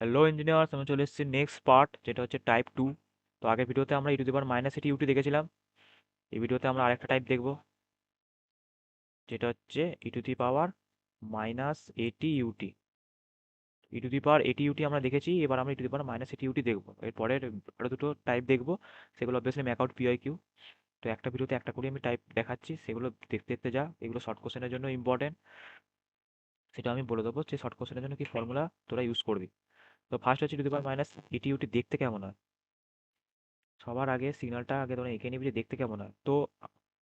Hello engineers, আমি চলে এসেছি নেক্সট পার্ট, যেটা হচ্ছে টাইপ 2। তো আগের ভিডিওতে আমরা ই to the power minus a t UT দেখেছিলাম। এই ভিডিওতে আমরা আরেকটা টাইপ দেখব, যেটা হচ্ছে e to the power minus a t UT. E to the পাওয়ার এটি ইউটি আমরা দেখেছি, এবার আমরা ই to the power minus a t UT দেখবো। এরপরের আরো দুটো টাইপ দেখবো, সেগুলো অবভিয়াসলি ম্যাকআউট পিআই কিউ। তো একটা ভিডিওতে একটা করে আমি টাইপ দেখাচ্ছি, সেগুলো দেখতে দেখতে যা। এগুলো শর্ট কোশ্চেনের জন্য ইম্পর্টেন্ট, সেটা আমি বলে দেবো যে শর্ট কোশ্চেনের জন্য কি ফর্মুলা তোরা ইউজ করবি। তো ফার্স্ট হচ্ছে e to the power minus a t UT দেখতে কেমন হয়। সবার আগে সিগন্যালটা আগে তোমরা এঁকে নিবি যে দেখতে কেমন হয়। তো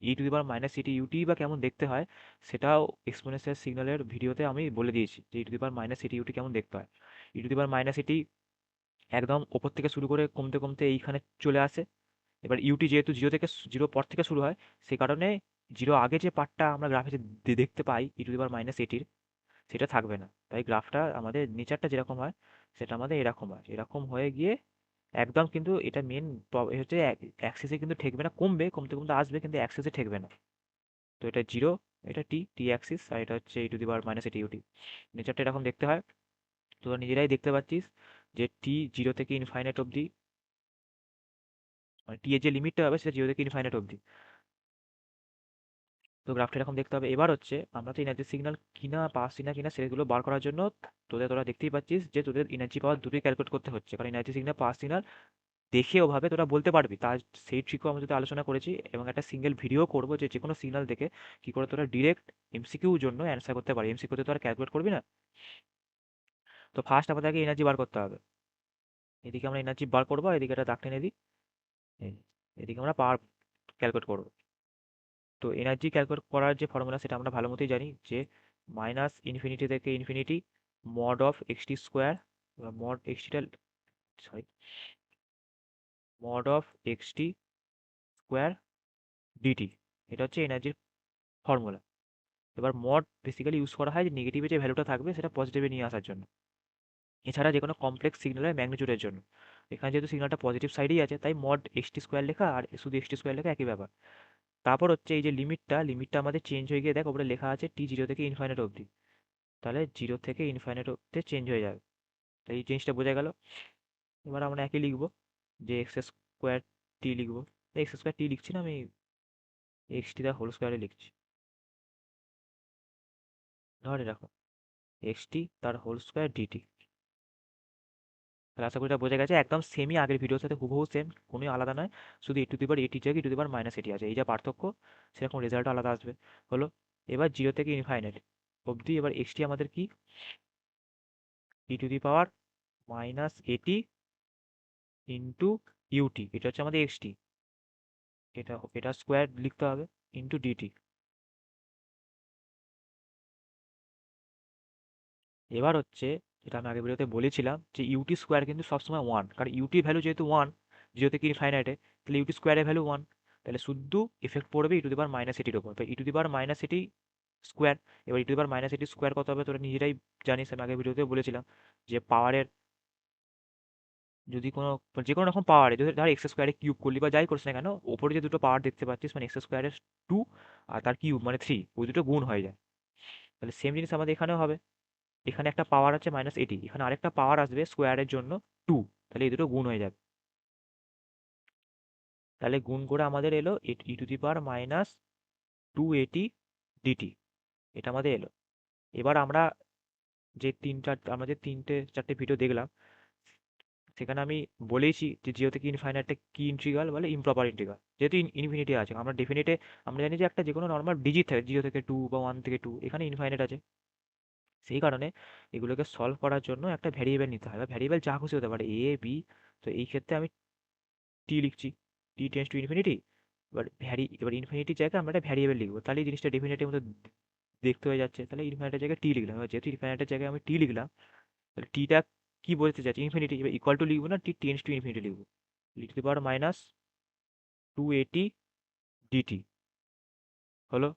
E to the power minus CT UT বা কেমন দেখতে হয়, সেটাও এক্সপোনেনশিয়াল সিগন্যালের ভিডিওতে আমি বলে দিয়েছি যে ই to the power minus CT UT কেমন দেখতে হয়। E to the power minus CT একদম ওপর থেকে শুরু করে কমতে কমতে এইখানে চলে আসে। এবার ইউটি যেহেতু জিরো পর থেকে শুরু হয়, সেই কারণে জিরো আগে যে পার্টটা আমরা গ্রাফে দেখতে পাই ই টু দি পাওয়ার মাইনাস এটির, সেটা থাকবে না। তাই গ্রাফটা আমাদের নেচারটা যেরকম হয়, সেটা আমাদের এরকম হয়, এরকম হয়ে গিয়ে একদম, কিন্তু এটা মেন হচ্ছে অ্যাক্সিসে কিন্তু ঠেকবে না, কমবে, কমতে কমতে আসবে, কিন্তু অ্যাক্সিসে ঠেকবে না। তো এটা জিরো, এটা টি টি অ্যাক্সিস, আর এটা হচ্ছে e to the power minus a t UT. নেচারটা এরকম দেখতে হয়। তোরা নিজেরাই দেখতে পাচ্ছিস যে টি জিরো থেকে ইনফাইনাইট অবধি, মানে টি এর যে লিমিটটা হবে সেটা জিরো থেকে ইনফাইনাইট অবধি। তো গ্রাফটা এরকম দেখতে হবে। এবার হচ্ছে আমরা তো এনার্জি সিগন্যাল কিনা পাচ্ছি না কিনা সেগুলো বার করার জন্য তোরা দেখতেই পাচ্ছিস যে তোদের এনার্জি পাওয়ার দুটোই ক্যালকুলেট করতে হচ্ছে, কারণ এনার্জি সিগন্যাল পাওয়ার সিগন্যাল দেখে ওভাবে তোরা বলতে পারবি। তার সেই ট্রিকও আমরা যদি আলোচনা করেছি, এবং একটা সিঙ্গেল ভিডিও করবো যে কোনো সিগন্যাল দেখে কি করে তোরা ডিরেক্ট এমসিকিউর জন্য অ্যান্সার করতে পারি। এমসিকিউতে তোরা ক্যালকুলেট করবি না। তো ফার্স্ট আমাদেরকে এনার্জি বার করতে হবে। এদিকে আমরা এনার্জি বার করবো, আর এদিকে একটা দাগ টেনে দিই। এই, এদিকে আমরা পাওয়ার ক্যালকুলেট করবো। তো এনার্জি ক্যালকুলেট করার যে ফর্মুলা সেটা আমরা ভালো মতোই জানি, যে মাইনাস ইনফিনিটি থেকে infinity mod of x t square, mod এক্সটিটা, sorry, mod of x t square d t. এটা হচ্ছে এনার্জির ফর্মুলা। এবার মড বেসিক্যালি ইউজ করা হয় যে নেগেটিভে যে ভ্যালুটা থাকবে সেটা পজিটিভে নিয়ে আসার জন্য, এছাড়া যে কোনো কমপ্লেক্স সিগন্যালের ম্যাগনিটিউডের জন্য। এখানে যেহেতু সিগন্যালটা পজিটিভ সাইডেই আছে, তাই মড এক্সটি স্কোয়ার লেখা আর শুধু এক্সটি স্কোয়ার লেখা একই ব্যাপার। তারপর হচ্ছে এই যে লিমিটটা আমাদের চেঞ্জ হয়ে গিয়ে দেখ ওপরে লেখা আছে টি জিরো থেকে ইনফাইনাইট অবধি। তাহলে জিরো থেকে ইনফাইনাইট অবধি চেঞ্জ হয়ে যাবে। তাই এই জিনিসটা বোঝা গেল। এবার আমরা একই লিখবো, যে এক্স স্কোয়ার টি লিখবো। এক্স স্কোয়ার টি লিখছি না আমি, এক্স টি দা হোল স্কোয়ারে লিখছি। ধরে রাখো এক্স টি তার হোল স্কোয়ার ডিটি। তাহলে আশা করি এটা বোঝা গেছে, একদম সেমই আগের ভিডিওর সাথে হুবহু সেম, কোনোই আলাদা নয়। শুধু ই টু দি পাওয়ার এটির জায়গায় ই টু দি পাওয়ার মাইনাস এটি আছে, এই যা পার্থক্য, সেরকম রেজাল্ট আলাদা আসবে। হলো। এবার জিরো থেকে ইনফাইনাইট অবধি এবার এক্সটি আমাদের কি, ই টু দি পাওয়ার মাইনাস এটি ইন্টু ইউটি, এটা হচ্ছে আমাদের এক্সটি। এটা স্কোয়ার লিখতে হবে, ইন্টু ডিটি। এবার হচ্ছে, যেটা আমি আগের ভিডিওতে বলেছিলাম, যে ইউটি স্কোয়ার কিন্তু সবসময় ওয়ান, কারণ ইউটি ভ্যালু যেহেতু ওয়ান, জিরো থেকে ইনফাইনাইটে, তাহলে ইউটি স্কোয়ারের ভ্যালু ওয়ান। তাহলে শুধু এফেক্ট পড়বে ই টু দি পাওয়ার মাইনাস এটির ওপর। ই টু দি পাওয়ার মাইনাস এটি স্কোয়ার। এবার ই টু দি পাওয়ার মাইনাস এটি স্কোয়ার কত হবে তোরা নিজেরাই জানিস, আমি আগের ভিডিওতেও বলেছিলাম যে পাওয়ারের, যদি কোনো, যে কোনো রকম পাওয়ারে যদি ধর এক্স স্কোয়ারে কিউব করলি বা যাই করিস না কেন, ওপরে যে দুটো পাওয়ার দেখতে পাচ্ছিস, মানে এক্স স্কোয়ারের টু আর তার কিউব মানে থ্রি, ওই দুটো গুণ হয়ে যায়। তাহলে সেম জিনিস আমাদের এখানেও হবে। এখানে একটা পাওয়ার আছে মাইনাস এটি, এখানে আরেকটা পাওয়ার আসবে স্কোয়ারের জন্য টু, তাহলে এই দুটো গুণ হয়ে যাবে। তাহলে গুণ করে আমাদের এলো e to the power minus two a t d t, এটা আমাদের এলো। এবার আমরা যে তিনটে চারটে ভিডিও দেখলাম, সেখানে আমি বলেইছি যে জিরো থেকে ইনফাইনাইটে কি ইন্টিগ্রাল বলে, ইমপ্রপার ইন্টিগ্রাল। যেহেতু ইনফিনিটি আছে, আমরা ডেফিনেটে আমরা জানি যে একটা যে কোনো নর্মাল ডিজিট থাকে জিরো থেকে টু বা ওয়ান থেকে টু, এখানে ইনফাইনাইট আছে। সেই কারণে এগুলোকে সলভ করার জন্য একটা ভ্যারিয়েবল নিতে হয়, বা ভ্যারিয়েবল যা খুশি হতে পারে, এ বি। তো এই ক্ষেত্রে আমি টি লিখছি, টি টেন্স টু ইনফিনিটি। এবার ইনফিনিটির জায়গায় আমরা একটা ভ্যারিয়েবল লিখবো, তাহলে এই জিনিসটা ডেফিনেটের মতো দেখতে হয়ে যাচ্ছে। তাহলে ইনফিনিটের জায়গায় টি লিখলাম। এবার যেহেতু ইনফিনিটের জায়গায় আমি টি লিখলাম, তাহলে টিটা কি বলতে চাচ্ছি, ইনফিনিটি। এবার ইকুয়াল টু লিখবো না, টি টেন্স টু ইনফিনিটি লিখবো, e to the power minus two a t d t. হলো।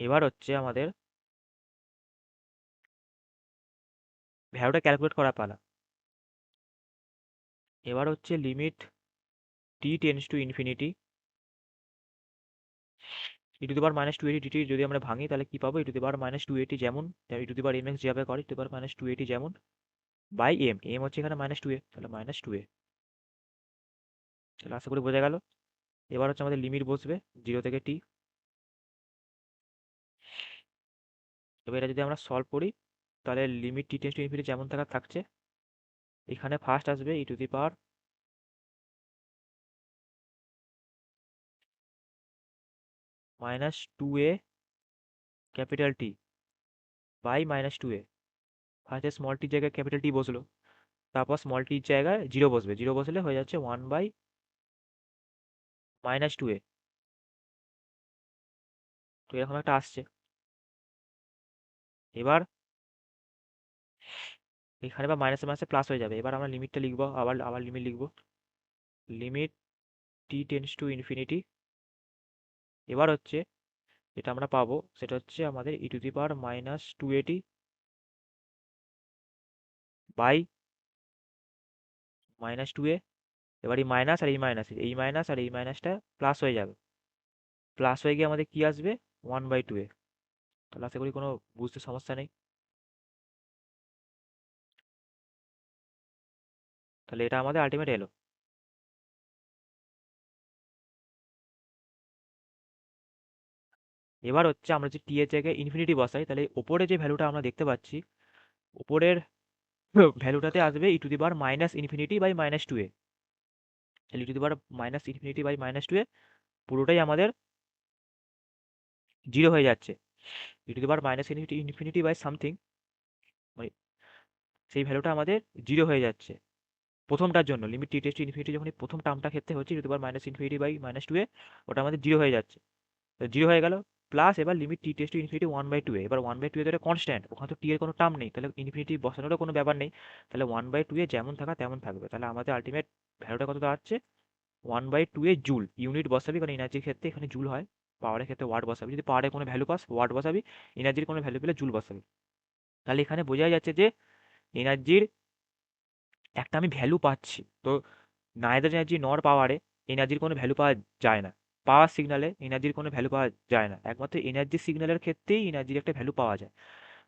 এবার হচ্ছে আমাদের ভ্যালুটা ক্যালকুলেট করা পালা। এবার হচ্ছে limit t tends to infinity e to the power minus two a t d t যদি আমরা ভাঙি তাহলে কি পাবো, e to the power minus two a t যেমন e to the power m x যেভাবে করে e to the power minus two a t যেমন বাই এম, এম হচ্ছে এখানে মাইনাস টু এ, তাহলে মাইনাস টু এ। তাহলে আশা করি বোঝা গেল। এবার হচ্ছে আমাদের লিমিট বসবে 0 থেকে টি। এবার এটা যদি আমরা সলভ করি তাহলে limit t tends to infinity যেমন থাকা থাকছে, এখানে ফার্স্ট আসবে e to the power minus two a capital T by minus two a. ফার্স্টে স্মল টির জায়গায় ক্যাপিটাল টি বসলো, তারপর স্মল টির জায়গায় জিরো বসবে, জিরো বসলে হয়ে যাচ্ছে ওয়ান বাই মাইনাস টু এ। তো এরকম একটা আসছে। এবার এখানে বা মাইনাসে মাইনাসে প্লাস হয়ে যাবে। এবার আমরা লিমিটটা লিখবো, আবার আবার লিমিট লিখবো, limit t tends to infinity. এবার হচ্ছে যেটা আমরা পাবো সেটা হচ্ছে আমাদের e to the power minus two a t by minus two a. এবার এই মাইনাস আর এই মাইনাস, এই মাইনাস আর এই মাইনাসটা প্লাস হয়ে যাবে, প্লাস হয়ে গিয়ে আমাদের কি আসবে ওয়ান বাই টু এ। তাহলে আশা করি কোনো বুঝতে সমস্যা নেই। তাহলে এটা আমাদের আলটিমেট এলো। এবার হচ্ছে আমরা যে টি এর জায়গায় ইনফিনিটি বসাই তাহলে ওপরে যে ভ্যালুটা আমরা দেখতে পাচ্ছি, ওপরের ভ্যালুটাতে আসবে e to the power minus infinity by minus two a. তাহলে e to the power minus infinity by minus two a পুরোটাই আমাদের জিরো হয়ে যাচ্ছে। E to the power minus infinity by something, মানে সেই ভ্যালুটা আমাদের জিরো হয়ে যাচ্ছে প্রথমটার জন্য। লিমিট টি টেস্ট ইনফিনিটি যখন এই প্রথম টার্মটা ক্ষেত্রে হচ্ছে e to the power minus infinity by minus two a, ওটা আমাদের জিরো হয়ে যাচ্ছে, জিরো হয়ে গেল। প্লাস এবার limit t tends to infinity one by two a, এবার ওয়ান বাই টু এ তো এটা কনস্ট্যান্ট, ওখানে তো টি এর কোনো টার্ম নেই, তাহলে ইনফিনিটি বসানোরও কোনো ব্যাপার নেই। তাহলে ওয়ান বাই টু এ যেমন থাকা তেমন থাকবে। তাহলে আমাদের আলটিমেট ভ্যালুটা কত দাঁড়াচ্ছে one by two A joule. Unit বসাবি কারণ এনার্জির ক্ষেত্রে এখানে জুল হয়, পাওয়ারের ক্ষেত্রে ওয়াট বসাবি। যদি পাওয়ারে কোনো ভ্যালু পাস ওয়াট বসাবি, এনার্জির কোনো ভ্যালু পেলে জুল বসাবি। তাহলে এখানে বোঝাই যাচ্ছে যে এনার্জির একটা আমি ভ্যালু পাচ্ছি। তো নাইদার এনার্জি নর পাওয়ারে এনার্জির কোনো ভ্যালু পাওয়া যায় না, পাওয়ার সিগনালে এনার্জির কোনো ভ্যালু পাওয়া যায় না, একমাত্র এনার্জি সিগন্যালের ক্ষেত্রেই এনার্জির একটা ভ্যালু পাওয়া যায়।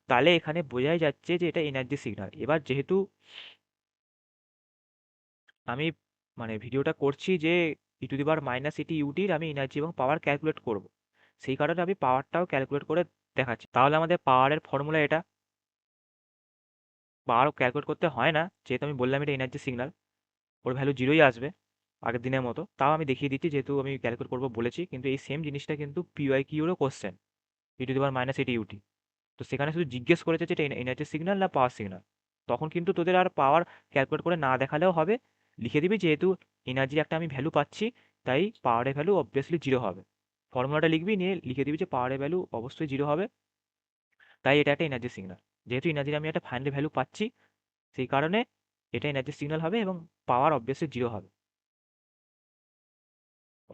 তাহলে এখানে বোঝাই যাচ্ছে যে এটা এনার্জি সিগন্যাল। এবার যেহেতু আমি মানে ভিডিওটা করছি যে ই টু দি পাওয়ার মাইনাস এটি ইউটির আমি এনার্জি এবং পাওয়ার ক্যালকুলেট করব, সেই কারণে আমি পাওয়ারটাও ক্যালকুলেট করে দেখাচ্ছি। তাহলে আমাদের পাওয়ারের ফর্মুলা এটা, পাওয়ার ক্যালকুলেট করতে হয় না যেহেতু আমি বললাম এটা এনার্জি সিগন্যাল, ওর ভ্যালু জিরোই আসবে আগের দিনের মতো। তাও আমি দেখিয়ে দিচ্ছি যেহেতু আমি ক্যালকুলেট করবো বলেছি। কিন্তু এই সেম জিনিসটা কিন্তু পিওয়াই কিউরও question, e to the power minus a t u t. তো সেখানে শুধু জিজ্ঞেস করেছে যে এটা এনার্জি সিগন্যাল না পাওয়ার সিগন্যাল, তখন কিন্তু তোদের আর পাওয়ার ক্যালকুলেট করে না দেখালেও হবে, লিখে দিবি যেহেতু এনার্জির একটা আমি ভ্যালু পাচ্ছি তাই পাওয়ারের ভ্যালু অবভিয়াসলি জিরো হবে। ফর্মুলাটা লিখবি, নিয়ে লিখে দিবি যে পাওয়ারের ভ্যালু অবশ্যই জিরো হবে, তাই এটা একটা এনার্জি সিগন্যাল। যেহেতু এনার্জির আমি একটা ফাইনাল ভ্যালু পাচ্ছি সেই কারণে এটা এনার্জি সিগন্যাল হবে এবং পাওয়ার অবভিয়াসলি জিরো হবে,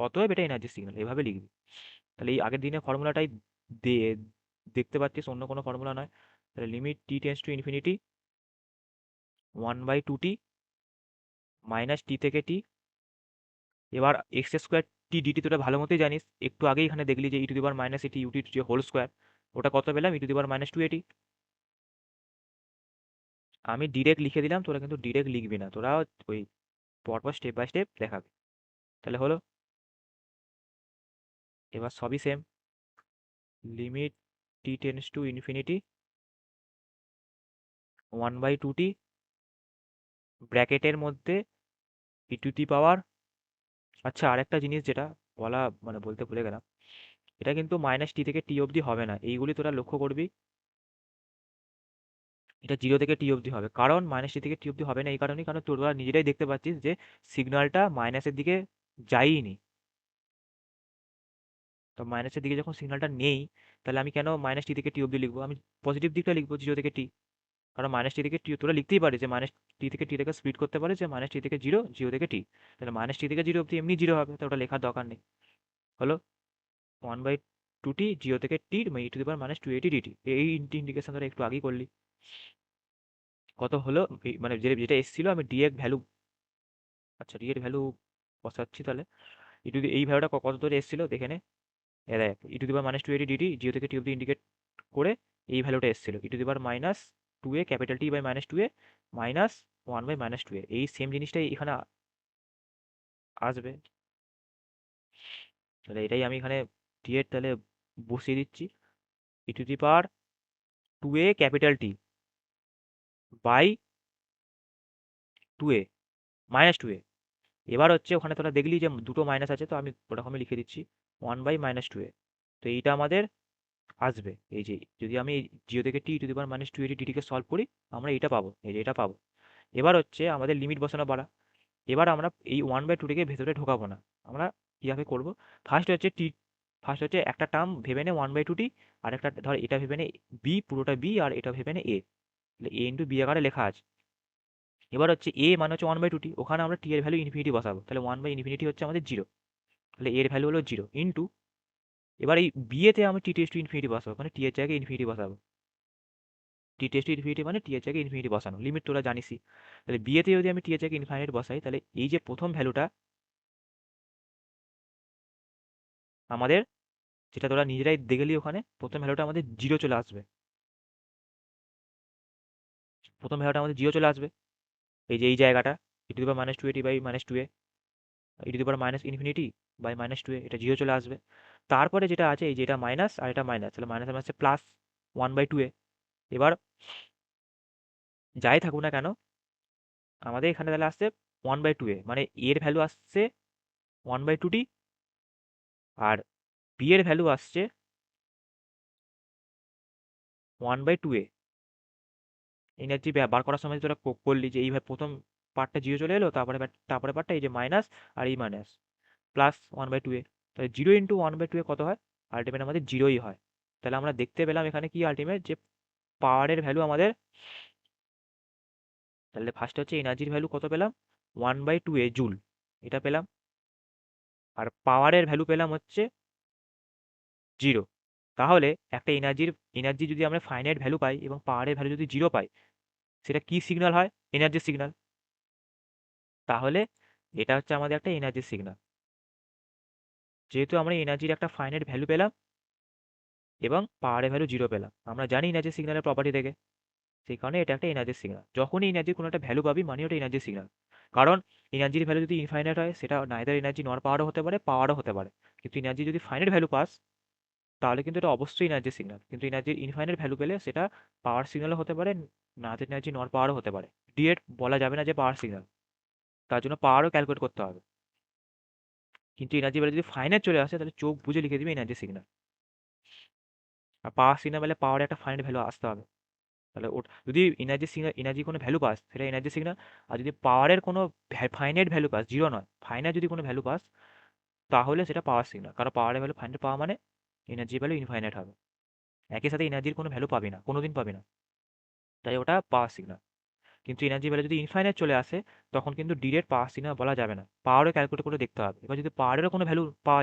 অতএব এটা এনার্জি সিগন্যাল, এভাবে লিখবি। তাহলে এই আগের দিনের ফর্মুলাটাই দেখতে পাচ্ছিস, অন্য কোনো ফর্মুলা নয়। তাহলে limit t tends to infinity one by two t minus t থেকে টি। এবার এক্স স্কোয়ার টি ডিটি তোরা ভালো মতোই জানিস, একটু আগেই এখানে দেখলি যে ই to the power minus a t u t যে হোল স্কোয়ার, ওটা কত পেলাম e to the power minus two a t. আমি ডিরেক্ট লিখে দিলাম, তোরা কিন্তু ডিরেক্ট লিখবি না, তোরা ওই পরপর স্টেপ বাই স্টেপ দেখাবে। তাহলে হলো, এবার সবই same, limit t tends to infinity one by two t ব্র্যাকেটের মধ্যে ই টু দি পাওয়ার। আচ্ছা, আরেকটা জিনিস যেটা বলা মানে বলতে ভুলে গেলাম, এটা কিন্তু মাইনাস টি থেকে টি অবধি হবে না, এইগুলি তোরা লক্ষ্য করবি। এটা জিরো থেকে টি অবধি হবে, কারণ মাইনাস টি থেকে টি অবধি হবে না এই কারণেই, কারণ তোরা নিজেরাই দেখতে পাচ্ছিস যে সিগন্যালটা মাইনাসের দিকে যায়ই নি। তো মাইনাসের দিকে যখন সিগন্যালটা নেই তাহলে আমি কেন মাইনাস টি থেকে টি অবধি লিখবো, আমি পজিটিভ দিকটা লিখবো জিরো থেকে টি। কারণ মাইনাস টি থেকে টি তোরা লিখতেই পারিস যে মাইনাস টি থেকে টি থেকে স্প্লিট করতে পারিস যে মাইনাস টি থেকে জিরো, জিরো থেকে টি। তাহলে মাইনাস টি থেকে জিরো অবধি এমনি জিরো হবে, তো ওটা লেখার দরকার নেই। হলো one by two t zero থেকে t e to the power minus two a t d t. এই ইন্ডিকেশন তোরা একটু আগেই করলি। কত হলো মানে যেটা এসেছিল আমি ডি এর ভ্যালু, আচ্ছা ডি এর ভ্যালু বসাচ্ছি তাহলে। এই ভ্যালুটা কত ধরে এসেছিল দেখে নে। এ দেখ e to the power minus two a t d t zero থেকে টি অব্দি ইন্ডিকেট করে এই ভ্যালুটা এসেছিল e to the power minus two a capital T by minus two a minus one by minus two a এই সেম জিনিসটাই এখানে আসবে। তাহলে এটাই আমি এখানে টি এর তাহলে বসিয়ে দিচ্ছি e to the power two a capital T by two a minus two a. এবার হচ্ছে ওখানে তোরা দেখলি যে দুটো মাইনাস আছে, তো আমি ওরকমই লিখে দিচ্ছি ওয়ান বাই মাইনাস টু এ। তো এইটা আমাদের আসবে, এই যে যদি আমি জিরো থেকে t to the power minus two a t ডিটিকে সলভ করি আমরা এটা পাবো, এই যে এটা পাবো। এবার হচ্ছে আমাদের লিমিট বসানো বাড়া। এবার আমরা এই ওয়ান বাই টুটিকে ভেতরে ঢোকাবো না, আমরা কীভাবে করবো, ফার্স্ট হচ্ছে টি, ফার্স্ট হচ্ছে একটা টার্ম ভেবে নে ওয়ান বাই টু টি, আর একটা ধর এটা ভেবে নে বি, পুরোটা বি, আর এটা ভেবে নে এ, তাহলে এ ইন্টু বি আকারে লেখা আছে। এবার হচ্ছে এ মানে হচ্ছে ওয়ান বাই টু টি, ওখানে আমরা টি এর ভ্যালু ইনফিনিটি বসাবো, তাহলে ওয়ান বাই ইনফিনিটি হচ্ছে আমাদের জিরো, তাহলে এর ভ্যালু হলো জিরো ইন্টু, এবার এই বিয়েতে আমি টি টেস্ট টু ইনফিনিটি বসাবো, মানে টি এর জায়গায় ইনফিনিটি বসাবো, টি টেস্ট টু ইনফিনিটি মানে টি এর জায়গায় ইনফিনিটি বসানো, লিমিট তোরা জানিসই। তাহলে বিয়েতে যদি আমি টি এর জায়গায় ইনফিনিটি বসাই, তাহলে এই যে প্রথম ভ্যালুটা আমাদের, যেটা তোরা নিজেরাই দেখলি ওখানে প্রথম ভ্যালুটা আমাদের জিরো চলে আসবে, প্রথম ভ্যালুটা আমাদের জিরো চলে আসবে, এই যে এই জায়গাটা e to the power minus two a t by minus two a, e to the power minus infinity by minus two a, এটা জিরো চলে আসবে। তারপরে যেটা আছে এই যে এটা মাইনাস আর এটা মাইনাস, তাহলে মাইনাস মাইনাসে plus one by two a. এবার যাই থাকুক না কেন আমাদের এখানে তাহলে আসছে ওয়ান বাই টু এ, মানে এর ভ্যালু আসছে ওয়ান বাই টু টি, আর বি এর ভ্যালু আসছে one by two a. Energy বার করার সময় তোরা করলি যে এইভাবে প্রথম পার্টটা জিরো চলে এলো, তারপরে তারপরে পার্টটা এই যে মাইনাস আর এই minus plus one by two a, তাহলে zero into one by two a কত হয়, আলটিমেট আমাদের জিরোই হয়। তাহলে আমরা দেখতে পেলাম এখানে কি আলটিমেট, যে পাওয়ারের ভ্যালু আমাদের, তাহলে ফার্স্ট হচ্ছে এনার্জির ভ্যালু কত পেলাম one by two A joule, এটা পেলাম, আর পাওয়ারের ভ্যালু পেলাম হচ্ছে জিরো। তাহলে একটা এনার্জি যদি আমরা ফাইনাইট ভ্যালু পাই এবং পাওয়ারের ভ্যালু যদি জিরো পাই, সেটা কি সিগন্যাল হয়, এনার্জির সিগন্যাল। তাহলে এটা হচ্ছে আমাদের একটা এনার্জির সিগন্যাল, যেহেতু আমরা এনার্জির একটা ফাইনাইট ভ্যালু পেলাম এবং পাওয়ারের ভ্যালু জিরো পেলাম, আমরা জানি এনার্জি সিগন্যালের প্রপার্টি থেকে, সেই কারণে এটা একটা এনার্জির সিগন্যাল। যখনই এনার্জির কোনো একটা ভ্যালু পাবি মানে ওটা এনার্জির সিগন্যাল, কারণ এনার্জির ভ্যালু যদি ইনফাইনাইট হয় সেটা নাইদার এনার্জি নর পাওয়ারও হতে পারে, পাওয়ারও হতে পারে, কিন্তু এনার্জি যদি ফাইনাইট ভ্যালু পাস তাহলে কিন্তু এটা অবশ্যই এনার্জির সিগন্যাল, কিন্তু এনার্জির ইনফাইনাইট ভ্যালু পেলে সেটা পাওয়ার সিগন্যালও হতে পারে, নাইদার এনার্জি নর পাওয়ারও হতে পারে, ডিরেক্ট বলা যাবে না যে পাওয়ার সিগন্যাল, তার জন্য পাওয়ারও ক্যালকুলেট করতে হবে। কিন্তু এনার্জি ভ্যালু যদি ফাইনাইট চলে আসে তাহলে চোখ বুঝে লিখে দিবি এনার্জি সিগন্যাল, আর পাওয়ার সিগন্যাল পেলে পাওয়ারে একটা ফাইনাইট ভ্যালু আসতে হবে, তাহলে যদি এনার্জি সিগন্যাল, এনার্জি কোনো ভ্যালু পাস সেটা এনার্জি সিগন্যাল, আর যদি পাওয়ারের কোনো ফাইনাইট ভ্যালু পাস, জিরো নয় ফাইনাইট যদি কোনো ভ্যালু পাস তাহলে সেটা পাওয়ার সিগন্যাল, কারণ পাওয়ারের ভ্যালু ফাইনাইট পাওয়া মানে এনার্জি ভ্যালু ইনফাইনাইট হবে, একই সাথে এনার্জির কোনো ভ্যালু পাবি না, কোনোদিন পাবি না, তাই ওটা পাওয়ার সিগন্যাল। কিন্তু এনার্জি ভ্যালু যদি ইনফাইনাইট চলে আসে তখন কিন্তু ডিরেক্ট পাওয়ার সিগন্যাল বলা যাবে না, পাওয়ারও ক্যালকুলেট করে দেখতে হবে। এবার যদি পাওয়ারেরও কোনো ভ্যালু পাওয়া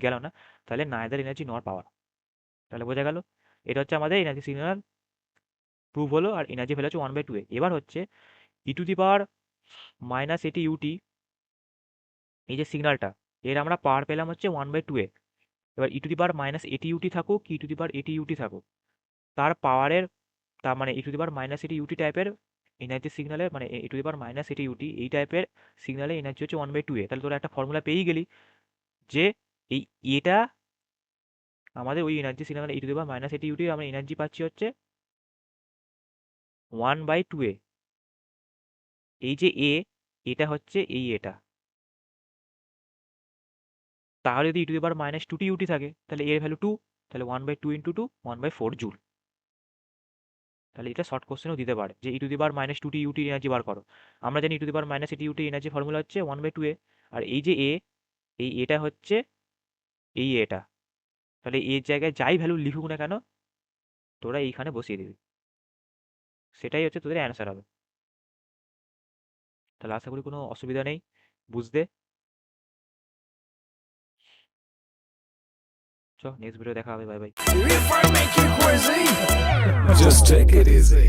গেল না তাহলে নাইদার এনার্জি নর পাওয়ার, তাহলে বোঝা গেল। এটা হচ্ছে আমাদের এনার্জি সিগন্যাল প্রুভ হলো, আর এনার্জি ভ্যালু হচ্ছে ওয়ান বাই টু এ। এবার হচ্ছে e to the power minus a t UT, এই যে সিগন্যালটা এর আমরা পাওয়ার পেলাম হচ্ছে ওয়ান বাই টু এ। এবার ই to the power minus a t UT থাকুক কি ই টু দি পাওয়ার এটি ইউটি থাকুক, তার পাওয়ারের, তার মানে ই to the power minus a t UT টাইপের এনার্জি সিগনালে, মানে ই to the power minus a t UT এই টাইপের সিগনালে এনার্জি হচ্ছে ওয়ান বাই টু এ। তাহলে তোরা একটা ফর্মুলা পেয়েই গেলি যে এই এটা আমাদের ওই energy signal E to the power minus a t UT আমরা এনার্জি পাচ্ছি হচ্ছে ওয়ান বাই টু এ, এই যে এ, এটা হচ্ছে এই এটা, তাহলে যদি e to the power minus two t u t থাকে তাহলে এর ভ্যালু টু, তাহলে one by two into two one by four joule. তাহলে এটা শর্ট কোশ্চেনও দিতে পারে যে ই to the power minus two t u t energy বার করো, আমরা জানি e to the power minus a t u t energy formula হচ্ছে ওয়ান বাই টু এ, আর এই যে এ, এই এটা হচ্ছে এই এটা, তাহলে এর জায়গায় যাই ভ্যালু লিখুক না কেন তোরা এইখানে বসিয়ে দিবি, সেটাই হচ্ছে তোদের অ্যান্সার হবে। তাহলে আশা করি কোনো অসুবিধা নেই বুঝতে। চ নেক্সট ভিডিও দেখা হবে, bye bye. Just take it easy.